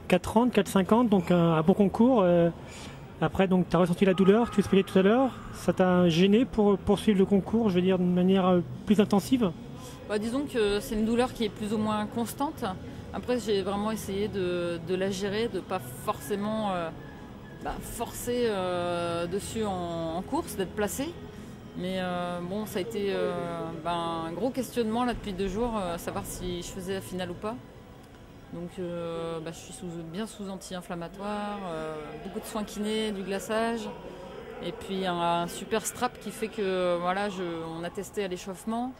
4,30, 4,50, donc un bon concours. Après, donc, tu as ressenti la douleur, tu expliquais tout à l'heure. Ça t'a gêné pour poursuivre le concours, je veux dire, de manière plus intensive? Bah, disons que c'est une douleur qui est plus ou moins constante. Après, j'ai vraiment essayé de la gérer, de ne pas forcément forcer dessus en course, d'être placé. Mais bon, ça a été un gros questionnement là depuis 2 jours, savoir si je faisais la finale ou pas. Donc je suis bien sous anti-inflammatoire, beaucoup de soins kinés, du glaçage. Et puis un super strap qui fait que voilà, on a testé à l'échauffement.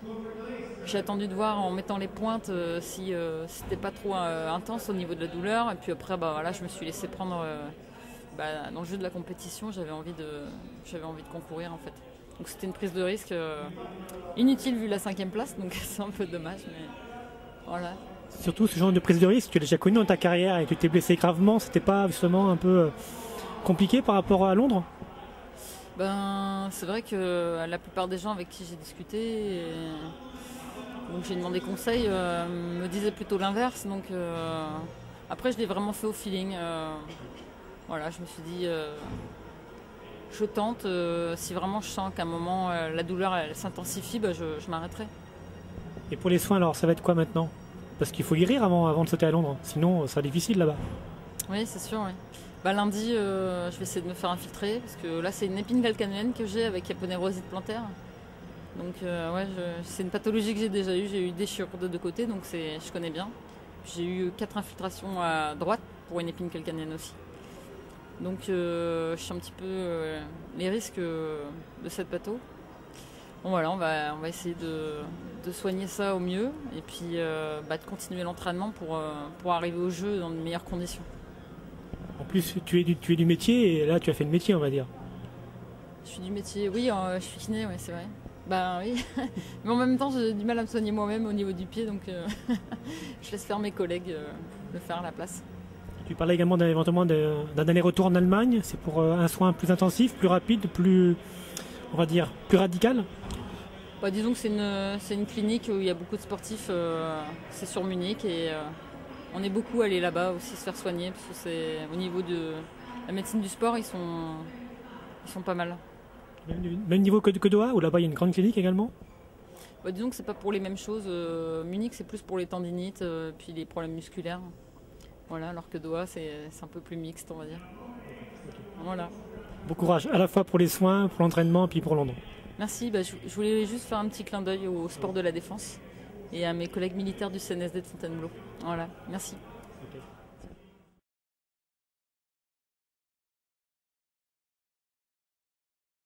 J'ai attendu de voir en mettant les pointes si c'était pas trop intense au niveau de la douleur. Et puis après, voilà, je me suis laissé prendre dans le jeu de la compétition. J'avais envie de concourir en fait. Donc c'était une prise de risque inutile vu la 5e place, donc c'est un peu dommage, mais voilà. Surtout ce genre de prise de risque, tu l'as déjà connu dans ta carrière et tu t'es blessé gravement. C'était pas justement un peu compliqué par rapport à Londres? C'est vrai que la plupart des gens avec qui j'ai discuté, donc j'ai demandé conseil, me disaient plutôt l'inverse. Donc après, je l'ai vraiment fait au feeling. Voilà, je me suis dit, je tente. Si vraiment je sens qu'à un moment la douleur elle s'intensifie, je m'arrêterai. Et pour les soins, alors, ça va être quoi maintenant? Parce qu'il faut guérir avant de sauter à Londres. Sinon, ça sera difficile là-bas. Oui, c'est sûr. Oui. Lundi, je vais essayer de me faire infiltrer parce que là, c'est une épine calcanéenne que j'ai avec aponeurosis plantaire. Donc, c'est une pathologie que j'ai déjà eue. J'ai eu déchirure de 2 côtés, donc je connais bien. J'ai eu 4 infiltrations à droite pour une épine calcanéenne aussi. Donc, je sais un petit peu les risques de cette patho. Bon, voilà, on va essayer de soigner ça au mieux et puis de continuer l'entraînement pour arriver au jeu dans de meilleures conditions. En plus, tu es du métier et là, tu as fait le métier, on va dire. Je suis du métier, oui, je suis kiné, ouais, c'est vrai. Oui, mais en même temps, j'ai du mal à me soigner moi-même au niveau du pied, donc je laisse faire mes collègues le faire à la place. Tu parlais également éventuellement d'un aller-retour en Allemagne. C'est pour un soin plus intensif, plus rapide, plus, on va dire, plus radical? Disons que c'est une clinique où il y a beaucoup de sportifs, c'est sur Munich et on est beaucoup allé là-bas aussi se faire soigner parce que c'est au niveau de la médecine du sport, ils sont pas mal. Même niveau que Doha, où là-bas il y a une grande clinique également? Disons que c'est pas pour les mêmes choses. Munich c'est plus pour les tendinites, puis les problèmes musculaires. Voilà, alors que Doha c'est un peu plus mixte, on va dire. Voilà. Bon courage, à la fois pour les soins, pour l'entraînement, puis pour Londres. Merci, je voulais juste faire un petit clin d'œil au sport de la défense et à mes collègues militaires du CNSD de Fontainebleau. Voilà, merci. Okay.